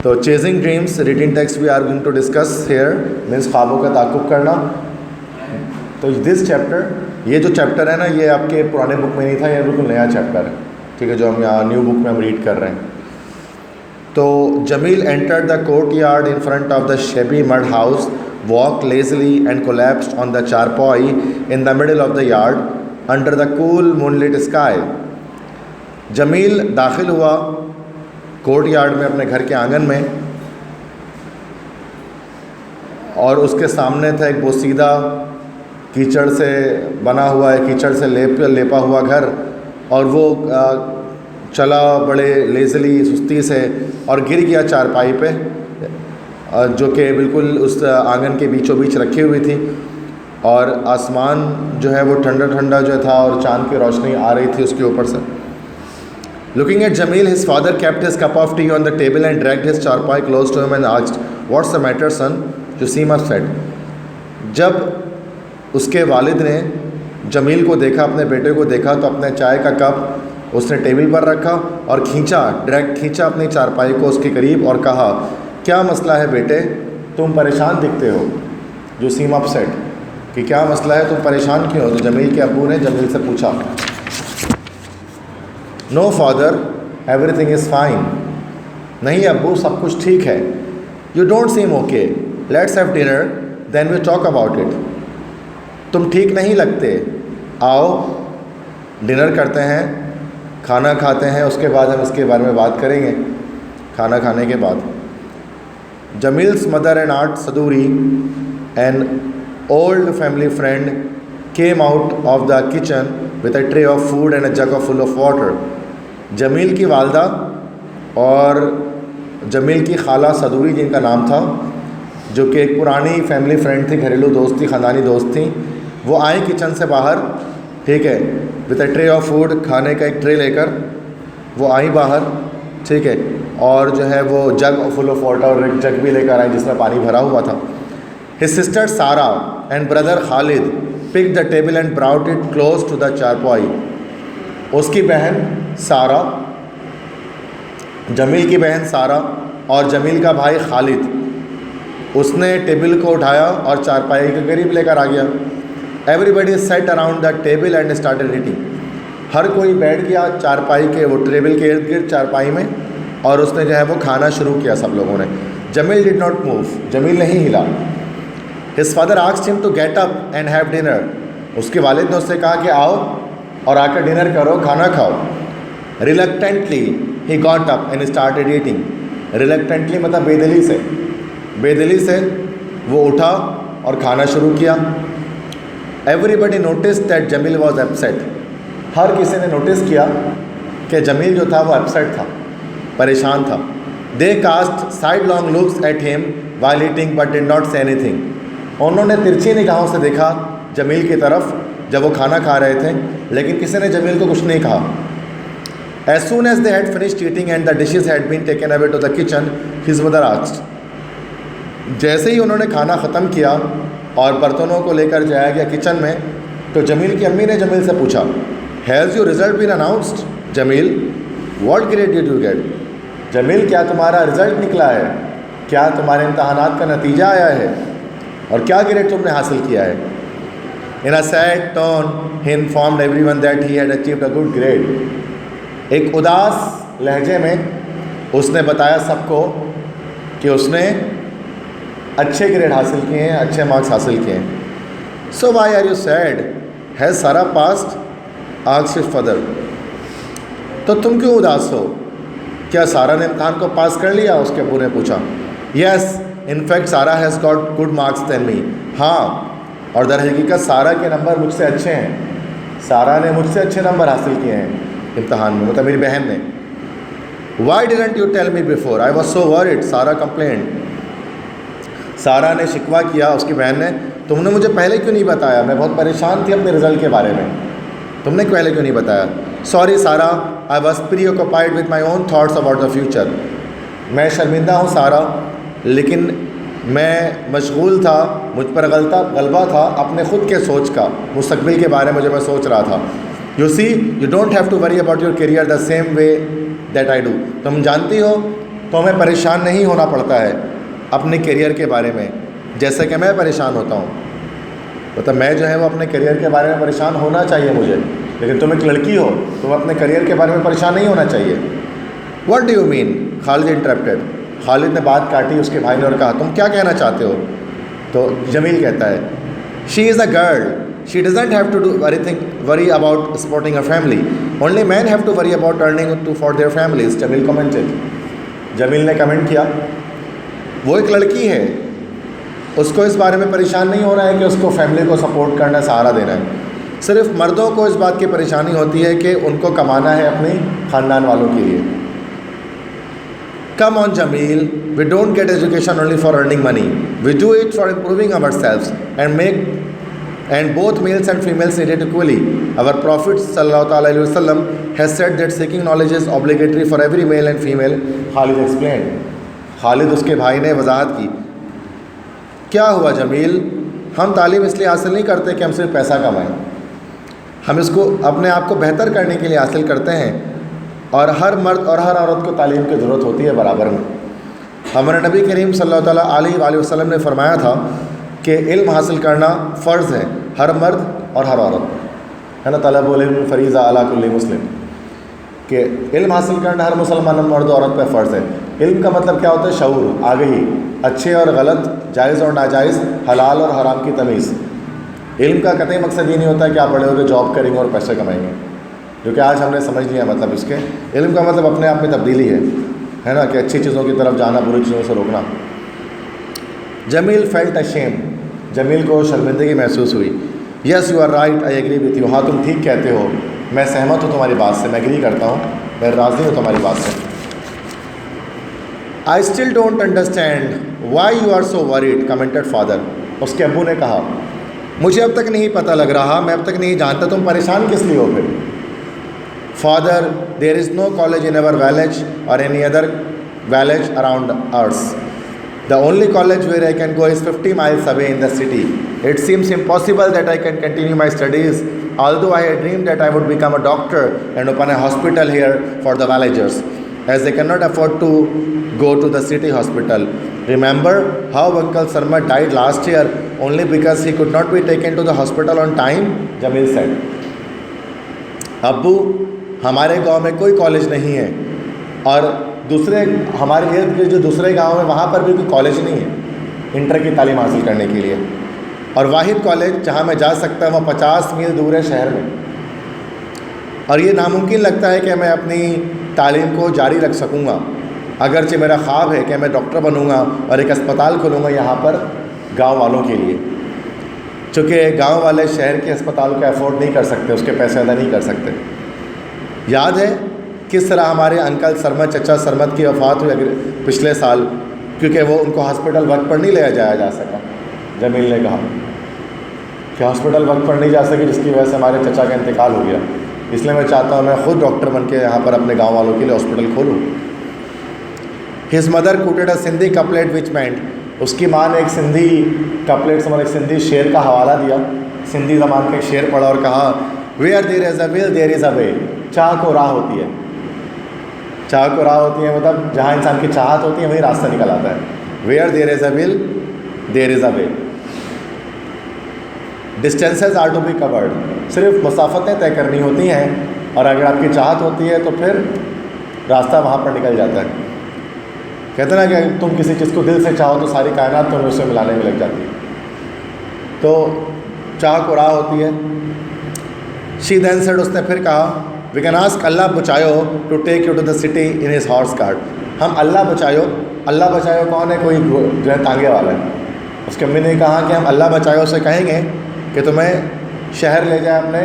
तो chasing dreams reading text we are going to discuss here means ख्वाबों का ताक़ुब करना। तो दिस चैप्टर, ये जो चैप्टर है ना, ये आपके पुराने बुक में नहीं था, ये बिल्कुल नया चैप्टर है, ठीक है, जो हम यहाँ न्यू बुक में हम रीड कर रहे हैं। तो Jamil entered the courtyard in front of the shabby mud house, walk lazily and collapsed on the charpoy in the middle of the yard under the cool moonlit sky. Jamil दाखिल हुआ court yard में, अपने घर के आंगन में, और उसके सामने था एक बोसीदा कीचड़ से बना हुआ है, कीचड़ से लेपा हुआ घर, और वो चला बड़े लेजली सुस्ती से और गिर गया चारपाई पे, जो कि बिल्कुल उस आंगन के बीचों बीच रखी हुई थी, और आसमान जो है वो ठंडा ठंडा जो था और चांद की रोशनी आ रही थी उसके ऊपर से। Looking at Jamil, his father kept his cup of tea on the table and dragged his charpai close to him and asked, "What's the matter, son? You seem upset." जब उसके वालिद ने जमील को देखा, अपने बेटे को देखा, तो अपने चाय का कप उसने टेबल पर रखा और खींचा अपनी चारपाई को उसके करीब और कहा, क्या मसला है बेटे, तुम परेशान दिखते हो। जो सीम अपसेट, कि क्या मसला है, तुम परेशान क्यों हो। तो जमील के अब्बू ने जमील से पूछा, no father everything is fine. नहीं अब्बू, सब कुछ ठीक है। You don't seem okay, let's have dinner then we talk about it. तुम ठीक नहीं लगते, आओ डिनर करते हैं, खाना खाते हैं, उसके बाद हम इसके बारे में बात करेंगे। खाना खाने के बाद Jamil's mother and aunt Saduri, an old family friend, came out of the kitchen with a tray of food and a jug full of water. Jamil की वालदा और जमील की खाला सदूरी, जिनका नाम था, जो कि एक पुरानी फैमिली फ्रेंड थी, घरेलू दोस्त थी, ख़ानदानी दोस्त थी, वो आई किचन से बाहर, ठीक है, with a tray of food, खाने का एक ट्रे लेकर वो आई बाहर, ठीक है, और जो है वो जग फुल ऑफ वाटर और एक जग भी लेकर आई जिसमें पानी भरा हुआ था। His sister Sara and brother Khalid pick the table and brought it close to the charpai. उसकी बहन सारा, जमील की बहन सारा और जमील का भाई खालिद, उसने टेबल को उठाया और चारपाई के करीब लेकर आ गया। Everybody sat around the table and started eating. हर कोई बैठ गया चारपाई के, वो टेबल के इर्द गिर्द चारपाई में, और उसने जो है वो खाना शुरू किया सब लोगों ने। Jamil did not move, Jamil नहीं हिला। His father asked him to get up and have dinner. उसके वालिद ने उससे कहा कि आओ और आकर डिनर करो, खाना खाओ। Reluctantly he got up and started eating. Reluctantly मतलब बेदिली से वो उठा और खाना शुरू किया। Everybody notice that Jamil was upset. हर किसी ने नोटिस किया कि जमील जो था वो अपसेट था, परेशान था। They cast side long looks at him while eating but did not say anything. उन्होंने तिरछी निगाहों से देखा जमील की तरफ जब वो खाना खा रहे थे, लेकिन किसी ने जमील को कुछ नहीं कहा। As soon as they had finished eating and the dishes had been taken away to the kitchen, his mother asked. जैसे ही उन्होंने खाना ख़त्म किया और बर्तनों को लेकर जाया गया किचन में, तो जमील की अम्मी ने जमील से पूछा, has your result been announced Jamil, what grade did you get. Jamil, क्या तुम्हारा रिज़ल्ट निकला है, क्या तुम्हारे इम्तहानात का नतीजा आया है, और क्या ग्रेड तुमने हासिल किया है। In a sad tone he informed everyone that he had achieved a good grade. एक उदास लहजे में उसने बताया सबको कि उसने अच्छे ग्रेड हासिल किए हैं, अच्छे मार्क्स हासिल किए हैं। So why are you sad, has Sara passed, asked his father. तो तुम क्यों उदास हो, क्या सारा ने इम्तहान को पास कर लिया, उसके अब्बू ने पूछा। यस इनफैक्ट सारा has got good marks than me. हाँ, और दर हकीकत सारा के नंबर मुझसे अच्छे हैं, सारा ने मुझसे अच्छे नंबर हासिल किए हैं इम्तहान में, मतलब मेरी बहन ने। Why didn't you tell me before, I was so worried, Sara complaint. Sara ने शिकवा किया, उसकी बहन ने, तुमने मुझे पहले क्यों नहीं बताया, मैं बहुत परेशान थी अपने रिज़ल्ट के बारे में, तुमने पहले क्यों नहीं बताया। सॉरी सारा, I was pre occupied with my own thoughts about the future. मैं शर्मिंदा हूँ सारा, लेकिन मैं मशगूल था, मुझ पर गलबा था अपने ख़ुद के सोच का, मुस्तकबिल के बारे में जो मैं सोच रहा था। You see you don't have to worry about your career the same way that I do. तुम जानती हो तो हमें परेशान नहीं होना पड़ता है अपने करियर के बारे में, जैसे कि मैं परेशान होता हूँ। मतलब मैं जो है वो अपने करियर के बारे में परेशान होना चाहिए मुझे, लेकिन तुम एक लड़की हो, तुम अपने करियर के बारे में परेशान नहीं होना चाहिए। What do you mean? Khalid interrupted. Khalid ने बात काटी उसके भाई ने और कहा तुम क्या कहना चाहते हो? तो जमील कहता है she is a girl, she doesn't have to do worry about supporting a family, only man have to worry about earning to for their families. Jamil commented, Jamil ने कमेंट किया वो एक लड़की है, उसको इस बारे में परेशान नहीं हो रहा है कि उसको फैमिली को सपोर्ट करना, सहारा देना है। सिर्फ मर्दों को इस बात की परेशानी होती है कि उनको कमाना है अपने ख़ानदान वालों के लिए। Come on Jamil, we don't get education only for earning money, we do it for improving ourselves and both males and females need it equally. Our Prophet sallallahu alaihi wasallam has said that seeking knowledge is obligatory for every male and female. Khalid explained. Khalid उसके भाई ने वजाहत की, क्या हुआ जमील, हम तालीम इसलिए हासिल नहीं करते कि हम सिर्फ पैसा कमाएं, हम इसको अपने आप को बेहतर करने के लिए हासिल करते हैं, और हर मर्द और हर औरत को तालीम की ज़रूरत होती है बराबर में। हमारे नबी करीम सल्लल्लाहु अलैहि वसल्लम ने फरमाया था कि इल्म हासिल करना फ़र्ज़ है हर मर्द और हर औरत, है ना, तलबुल इल्म फ़रीज़ा अला कुल्ली मुस्लिम, कि इल्म हासिल करना हर मुसलमान मर्द और औरत पर फ़र्ज़ है। इल्म का मतलब क्या होता है? शऊर, आगही, अच्छे और गलत, जायज़ और नाजायज़, हलाल और हराम की तमीज़। इल्म का कतई मकसद ये नहीं होता कि आप बड़े होकर जॉब करेंगे और पैसे कमाएंगे, जो कि आज हमने समझ लिया मतलब इसके। इल्म का मतलब अपने आप में तब्दीली है ना, कि अच्छी चीज़ों की तरफ जाना, बुरी चीज़ों से रोकना। जमील फेल्ट अशेम, जमील को शर्मिंदगी महसूस हुई। Yes you are right, I agree with you, हाँ तुम ठीक कहते हो, मैं सहमत हूँ तुम्हारी बात से, मैं एग्री करता हूँ, मैं राज़ी हूँ तुम्हारी बात से। I still don't understand why you are so worried, commented father. उसके अब्बू ने कहा मुझे अब तक नहीं पता लग रहा, मैं अब तक नहीं जानता तुम परेशान किस लिए हो फिर। Father, there is no college in our village or any other village around us. The only college where I can go is 50 miles away in the city. It seems impossible that I can continue my studies, although I had dreamed that I would become a doctor and open a hospital here for the villagers, as they cannot afford to go to the city hospital. Remember how Uncle Sarma died last year only because he could not be taken to the hospital on time? Jamil said. अब्बू, हमारे गांव में कोई college नहीं है, और दूसरे हमारे इर्द गिर्द जो दूसरे गांव में वहाँ पर भी कोई कॉलेज नहीं है इंटर की तालीम हासिल करने के लिए, और वाहिद कॉलेज जहाँ मैं जा सकता हूँ वो 50 मील दूर है शहर में, और ये नामुमकिन लगता है कि मैं अपनी तालीम को जारी रख सकूँगा। अगरचे मेरा ख्वाब है कि मैं डॉक्टर बनूँगा और एक अस्पताल खोलूँगा यहाँ पर गाँव वालों के लिए, चूँकि गाँव वाले शहर के अस्पताल को अफोर्ड नहीं कर सकते, उसके पैसे अदा नहीं कर सकते। याद है किस तरह हमारे अंकल सरमत, चचा सरमत की वफ़ात हुई पिछले साल, क्योंकि वो उनको हॉस्पिटल वक्त पर नहीं ले जाया जा सका। जमील ने कहा कि हॉस्पिटल वक्त पर नहीं जा सके, जिसकी वजह से हमारे चचा का इंतकाल हो गया, इसलिए मैं चाहता हूँ मैं खुद डॉक्टर बन के यहाँ पर अपने गाँव वालों के लिए हॉस्पिटल खोलूँ। हिज मदर कोटेड अ सिंधी कपलेट विच मेंट, उसकी माँ ने एक सिंधी कपलेट से एक सिंधी शेर का हवाला दिया, सिंधी ज़बान का एक शेर पढ़ा और कहा where there is a will there is a way, चाह को राह होती है, चाह को राह होती है, मतलब जहाँ इंसान की चाहत होती है वहीं रास्ता निकल आता है। Where there is a will there is a way. Distances are to be covered, सिर्फ मुसाफतें तय करनी होती हैं, और अगर आपकी चाहत होती है तो फिर रास्ता वहाँ पर निकल जाता है। कहते ना कि तुम किसी चीज़ को दिल से चाहो तो सारी कायनात तुम्हें उससे मिलाने में लग जाती है, तो चाह को राह होती है। शी देन सेड, उसने फिर कहा we can ask Allah Bachayo to take you to the city in his horse cart. हम अल्लाह बचायो कौन है? कोई जो है तांगे वाला है। उसके अम्मी ने कहा कि हम अल्लाह बचायो से कहेंगे कि तुम्हें शहर ले जाए अपने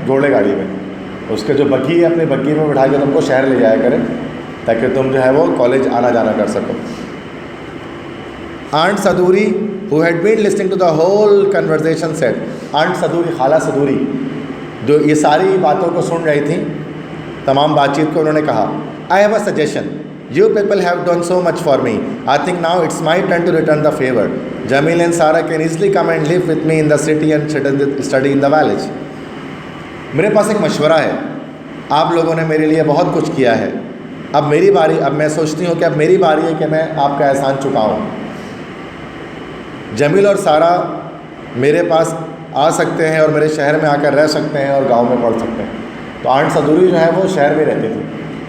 घोड़े गाड़ी में, उसके जो बग्घी है अपनी बग्घी में बिठा के तुमको शहर ले जाया करें, ताकि तुम जो है वो कॉलेज आना जाना कर सको। Aunt Saduri who had been listening to the whole conversation said, aunt Saduri, खाला सदूरी, जो ये सारी बातों को सुन रही थी, तमाम बातचीत को, उन्होंने कहा I have a suggestion, you people have done so much for me, I think now it's my turn to return the favour. Jamil and Sara can easily come and live with me in the city and study in the village. मेरे पास एक मशवरा है, आप लोगों ने मेरे लिए बहुत कुछ किया है, अब मेरी बारी, अब मैं सोचती हूँ कि अब मेरी बारी है कि मैं आपका एहसान चुकाऊँ। जमील और सारा मेरे पास आ सकते हैं और मेरे शहर में आकर रह सकते हैं और गांव में पढ़ सकते हैं। तो आंट सदूरी जो है वो शहर में रहती थी।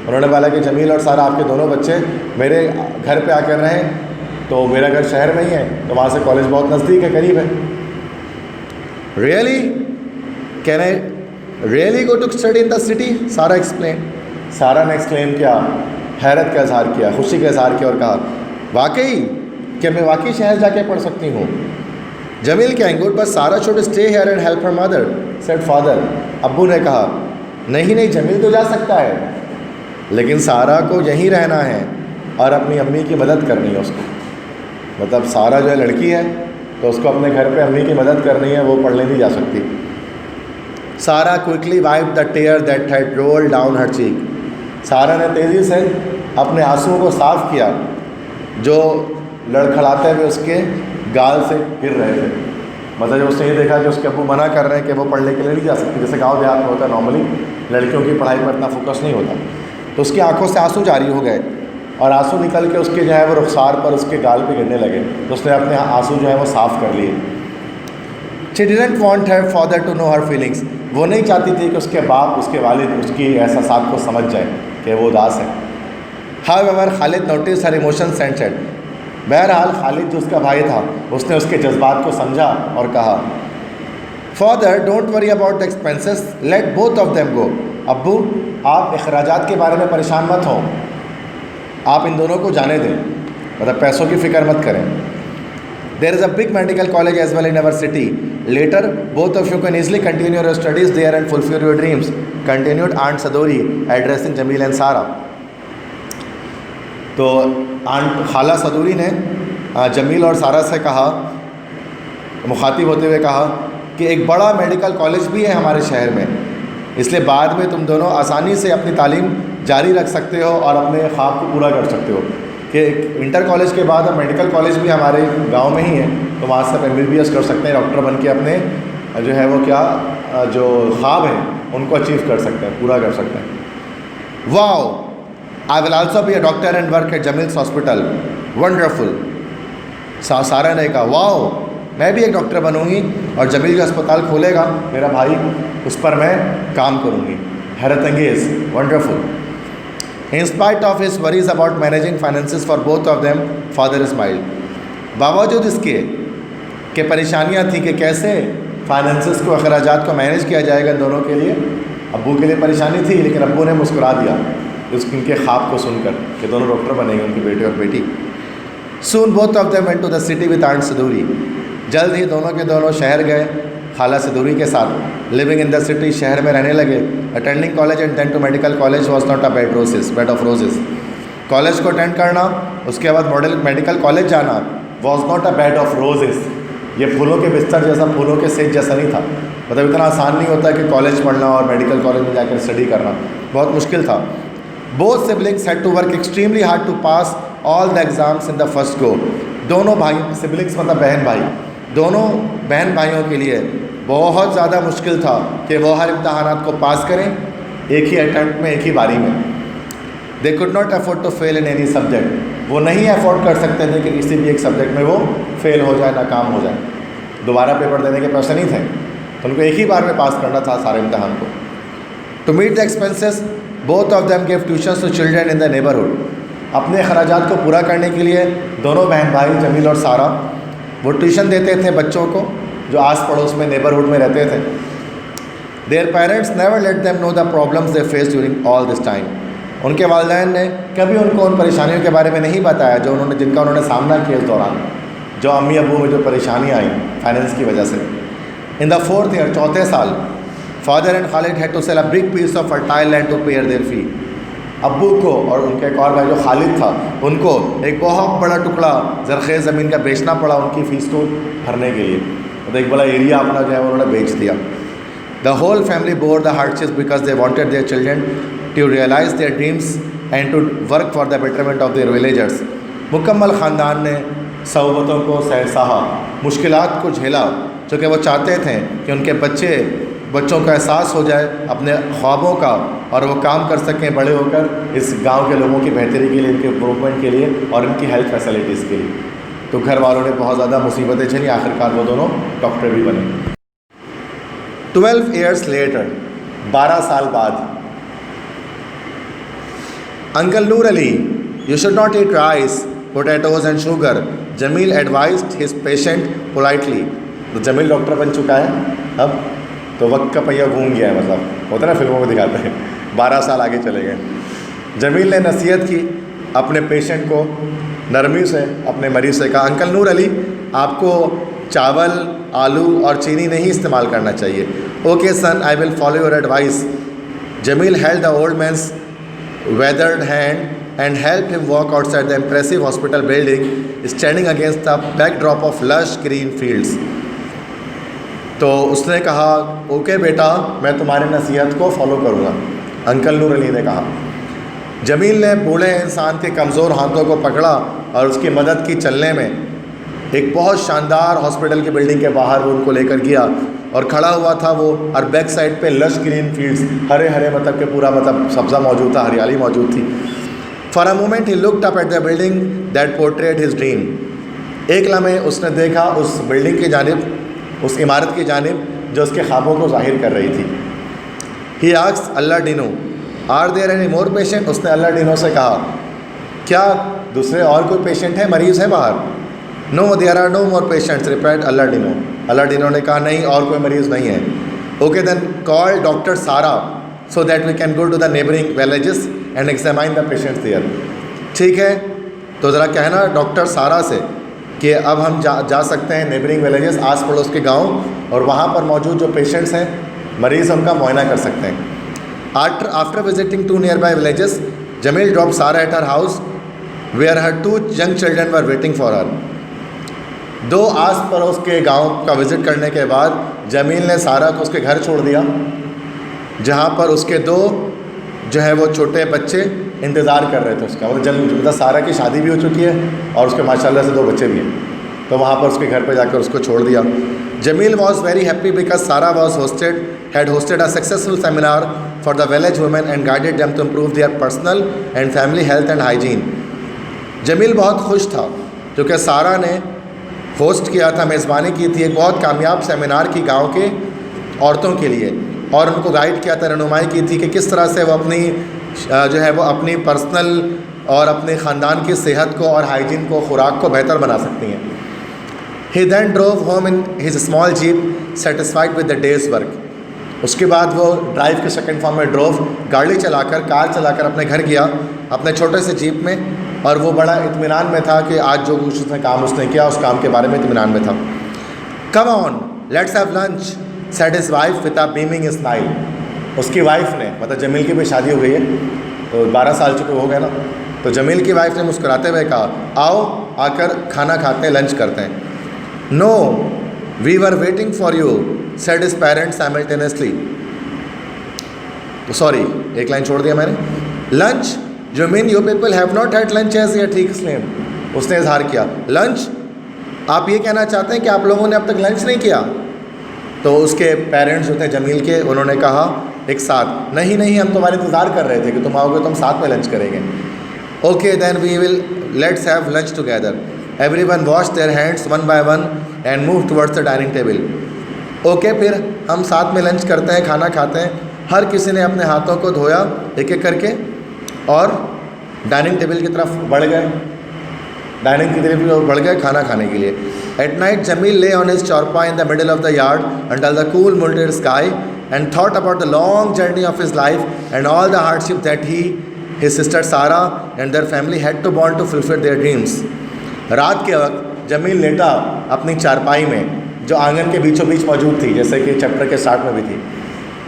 उन्होंने बोला कि जमील और सारा आपके दोनों बच्चे मेरे घर पे आकर रहें, तो मेरा घर शहर में ही है, तो वहाँ से कॉलेज बहुत नज़दीक है, करीब है। Really can I really go to study in the city? Sara explain. Sara ने एक्सप्लेन किया, हैरत का इजहार किया, खुशी का इजहार किया और कहा वाकई कि मैं वाकई शहर जाके पढ़ सकती हूँ। जमील कहेंगे बस सारा should stay here and help her mother, said father. अब्बू ने कहा नहीं नहीं, जमील तो जा सकता है, लेकिन सारा को यहीं रहना है और अपनी अम्मी की मदद करनी है उसको। मतलब सारा जो है लड़की है, तो उसको अपने घर पे अम्मी की मदद करनी है, वो पढ़ने नहीं जा सकती। Sara quickly wiped the tear that had rolled down her cheek. Sara ने तेज़ी से अपने आंसुओं को साफ़ किया जो लड़खड़ाते हुए उसके गाल से गिर रहे थे। मतलब जब उसने ये देखा कि उसके अब्बू मना कर रहे हैं कि वो पढ़ने के लिए नहीं जा सकती, जैसे गाँव देहात में होता है नॉर्मली लड़कियों की पढ़ाई पर इतना फोकस नहीं होता, तो उसकी आंखों से आंसू जारी हो गए और आंसू निकल के उसके जो है वो रुखसार पर, उसके गाल पे गिरने लगे। तो उसने अपने आंसू जो है वो साफ़ कर लिए। She didn't want her father to know her feelings. वो नहीं चाहती थी कि उसके बाप, उसके वालिद उसकी एहसासात को समझ जाए कि वो उदास है। However Khalid notice her emotions and said. बहरहाल खालिद जो उसका भाई था, उसने उसके जज्बात को समझा और कहा father don't worry about the expenses, let both of them go. अब्बू आप अखराजात के बारे में परेशान मत हों, आप इन दोनों को जाने दें, मतलब पैसों की फ़िक्र मत करें। There is a big medical college as well in our city, later both of you can easily continue your studies there and fulfil your dreams, continued aunt Sadori addressing Jamil and Sara. तो आंट खाला सदूरी ने जमील और सारा से कहा, मुखातिब होते हुए कहा कि एक बड़ा मेडिकल कॉलेज भी है हमारे शहर में, इसलिए बाद में तुम दोनों आसानी से अपनी तालीम जारी रख सकते हो और अपने ख्वाब को पूरा कर सकते हो। कि इंटर कॉलेज के बाद अब मेडिकल कॉलेज भी हमारे गांव में ही है, तो वहाँ से आप MBBS कर सकते हैं, डॉक्टर बन के अपने जो है वो क्या जो ख्वाब हैं उनको अचीव कर सकते हैं, पूरा कर सकते हैं। Wow, I will also be a doctor and work at Jamil's hospital, wonderful. Sara ने कहा वाओ, मैं भी एक डॉक्टर बनूंगी और जमील का अस्पताल खोलेगा मेरा भाई, उस पर मैं काम करूंगी। हैरत अंगेज़, wonderful. In spite of his worries about managing finances for both of them, father smiled. बावजूद इसके कि परेशानियां थी कि कैसे फाइनेंसेस को, अखराजात को मैनेज किया जाएगा दोनों के लिए, अब्बू के लिए परेशानी थी, लेकिन अब्बू ने मुस्कुरा दिया उनके ख्वाब को सुनकर कि दोनों डॉक्टर बनेंगे, उनके बेटे और बेटी। Soon both of them went to the city with aunt Saduri. जल्द ही दोनों के दोनों शहर गए खाला सदूरी के साथ। लिविंग इन द सिटी, शहर में रहने लगे। Attending college and then to medical college was not a bed of roses. College को अटेंड करना, उसके बाद मेडिकल कॉलेज जाना was not a bed of roses. ये फूलों के बिस्तर जैसा, फूलों के सेज जैसा नहीं था। मतलब इतना आसान नहीं होता कि कॉलेज पढ़ना और मेडिकल कॉलेज में जाकर स्टडी करना, बहुत मुश्किल था। Both siblings had to work extremely hard to pass all the exams in the first go. दोनों भाई, सिबलिंग्स मतलब बहन भाई, दोनों बहन भाइयों के लिए बहुत ज़्यादा मुश्किल था कि वो हर इम्तहानात को पास करें एक ही अटैम्प्ट में, एक ही बारी में। They could not afford to fail in any subject. वो नहीं अफोर्ड कर सकते थे कि किसी भी एक सब्जेक्ट में वो फेल हो जाए, नाकाम हो जाए। दोबारा पेपर देने के पैसे नहीं थे, तो उनको एक ही बार में पास करना था सारे इम्तहान को। To meet the expenses both of them give tuitions to children in the neighbourhood. अपने अखराजात को पूरा करने के लिए दोनों बहन भाई जमील और सारा वो ट्यूशन देते थे बच्चों को जो आस पड़ोस में नेबरहुड में रहते थे। Their parents never let them know the problems they face during all this time. उनके वालिदैन ने कभी उनको उन परेशानियों के बारे में नहीं बताया जिनका उन्होंने सामना किया इस दौरान, जो अम्मी अबू में जो परेशानियाँ आई फाइनेंस की वजह से। इन द 4th ईयर, 4थे साल, father and Khalid had to sell a big piece of fertile land to pay their fee. अब्बू को और उनके एक और भाई जो खालिद था, उनको एक बहुत बड़ा टुकड़ा ज़रख़ेज़ ज़मीन का बेचना पड़ा उनकी फ़ीस को भरने के लिए। तो एक बड़ा एरिया अपना जो है उन्होंने बेच दिया। The whole family bore the hardships because they wanted their children to realise their dreams and to work for the betterment of their villagers. मुकम्मल ख़ानदान ने सहुबतों को सहा, मुश्किलात को झेला, क्योंकि वो चाहते थे कि उनके बच्चों का एहसास हो जाए अपने ख्वाबों का और वो काम कर सकें बड़े होकर इस गांव के लोगों की बेहतरी के लिए, इनके इम्प्रूवमेंट के लिए और इनकी हेल्थ फैसिलिटीज़ के लिए। तो घर वालों ने बहुत ज़्यादा मुसीबतें झेली, आखिरकार वो दोनों डॉक्टर भी बने। 12 years later, 12 साल बाद, Uncle Noor Ali, you should not eat rice, potatoes and sugar. Jamil advised his patient politely. तो जमील डॉक्टर बन चुका है अब, तो वक्त का पहिया घूम गया है, मतलब होता है ना फिल्मों में दिखाते हैं, 12 साल आगे चले गए। जमील ने नसीहत की अपने पेशेंट को, नरमी से अपने मरीज़ से कहा, अंकल नूर अली, आपको चावल, आलू और चीनी नहीं इस्तेमाल करना चाहिए। Okay son, I will follow your advice. Jamil held the old man's weathered hand and helped him walk outside the impressive hospital building standing against the backdrop of lush green fields. तो उसने कहा, ओके बेटा, मैं तुम्हारी नसीहत को follow करूँगा, uncle नूर अली ने कहा। जमील ने बूढ़े इंसान के कमज़ोर हाथों को पकड़ा और उसकी मदद की चलने में। एक बहुत शानदार हॉस्पिटल की बिल्डिंग के बाहर वो उनको लेकर गया और खड़ा हुआ था वो, और बैक साइड पे lush green fields, Hare Hare मतलब के पूरा मतलब सब्ज़ा मौजूद था, हरियाली मौजूद थी। For a moment he looked up at the building that portrait his dream. एक लम्हे उसने देखा उस बिल्डिंग की जानिब, उस इमारत की जानिब जो उसके ख्वाबों को जाहिर कर रही थी। He asked Allah Dino, are there any more patient? उसने अल्लाह डिनो से कहा, क्या दूसरे और कोई पेशेंट है, मरीज़ है बाहर? No there are no more patients, replied Allah Dino. Allah Dino ने कहा, नहीं, और कोई मरीज़ नहीं है। Okay then call doctor Sara so that we can go to the neighbouring villages and examine the patients there. ठीक है, तो ज़रा कहना डॉक्टर सारा से कि अब हम जा सकते हैं नेबरिंग विलेजेस, आस पड़ोस के गाँव, और वहाँ पर मौजूद जो पेशेंट्स हैं, मरीज़, उनका मुआयना कर सकते हैं। After visiting 2 nearby villages, Jamil dropped Sarah at her house where her 2 young children were waiting for her. 2 आस पड़ोस के गांव का विज़िट करने के बाद जमील ने सारा को उसके घर छोड़ दिया, जहां पर उसके 2 जो है वो छोटे बच्चे इंतज़ार कर रहे थे उसका। मतलब सारा की शादी भी हो चुकी है और उसके माशाल्लाह से 2 बच्चे भी हैं, तो वहाँ पर उसके घर पर जाकर उसको छोड़ दिया। Jamil was very happy because Sara was had hosted a successful seminar for the village women and guided them to improve their personal and family health and hygiene. Jamil बहुत खुश था क्योंकि सारा ने होस्ट किया था, मेज़बानी की थी एक बहुत कामयाब सेमिनार की गांव के औरतों के लिए, और उनको गाइड किया था, रहनुमाई की थी कि किस तरह से वो अपनी जो है वो अपनी पर्सनल और अपने ख़ानदान की सेहत को और हाइजीन को, खुराक को बेहतर बना सकती हैं। He then drove home in his small jeep, satisfied with the day's work. उसके बाद वो ड्राइव के सेकंड फॉर्म में ड्रोव, गाड़ी चलाकर, कार चलाकर अपने घर गया अपने छोटे से जीप में, और वो बड़ा इत्मीनान में था कि आज जो कुछ उसने काम किया उस काम के बारे में इत्मीनान में था। Come on let's have lunch, said his wife with a beaming smile. उसकी वाइफ ने, मतलब जमील की भी शादी हो गई है तो 12 साल चुके हो गए ना, तो जमील की वाइफ ने मुस्कुराते हुए कहा, आओ आकर खाना खाते हैं, लंच करते हैं। No we were waiting for you, said his parents simultaneously. तो सॉरी, एक लाइन छोड़ दिया मैंने। Lunch, you mean you people have not had lunch as yet, he exclaimed. उसने इजहार किया, लंच, आप ये कहना चाहते हैं कि आप लोगों ने अब तक लंच नहीं किया? तो उसके पेरेंट्स जो थे जमील के, उन्होंने कहा एक साथ, नहीं नहीं, हम तुम्हारा इंतज़ार कर रहे थे कि तुम आओगे तो हम साथ में लंच करेंगे। Okay then we will let's have lunch together. Everyone washed their hands one by one and move towards the dining table. Okay, फिर हम साथ में लंच करते हैं, खाना खाते हैं। हर किसी ने अपने हाथों को धोया एक एक करके और डाइनिंग टेबल की तरफ बढ़ गए, डाइनिंग की तरफ बढ़ गए खाना खाने के लिए। Eight night Jamil lay on his charpoy in the middle of the yard under the cool moonlit sky and thought about the long journey of his life and all the hardship that he, his sister Sara and their family had to borne to fulfil their dreams. रात के वक्त जमील लेटा अपनी चारपाई में, जो आंगन के बीचों बीच मौजूद थी, जैसे कि चैप्टर के स्टार्ट में भी थी,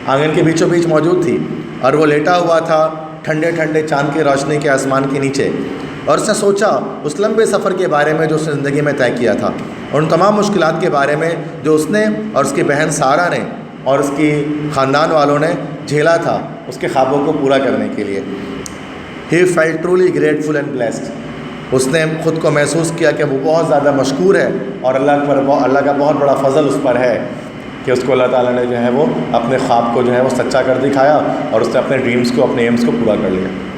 आंगन के बीचों बीच मौजूद थी, और वो लेटा हुआ था ठंडे ठंडे चांद की रोशनी के आसमान के नीचे, और उसने सोचा उस लंबे सफ़र के बारे में जो उसने ज़िंदगी में तय किया था, उन तमाम मुश्किलात के बारे में जो उसने और उसकी बहन सारा ने और उसकी ख़ानदान वालों ने झेला था उसके ख्वाबों को पूरा करने के लिए। He felt truly grateful and blessed. उसने ख़ुद को महसूस किया कि वो बहुत ज़्यादा मशकूर है और अल्लाह का बहुत बड़ा फ़ज़ल उस पर है कि उसको अल्लाह ताला ने जो है वो अपने ख्वाब को जो है वो सच्चा कर दिखाया और उसने अपने ड्रीम्स को, अपने एम्स को पूरा कर लिया।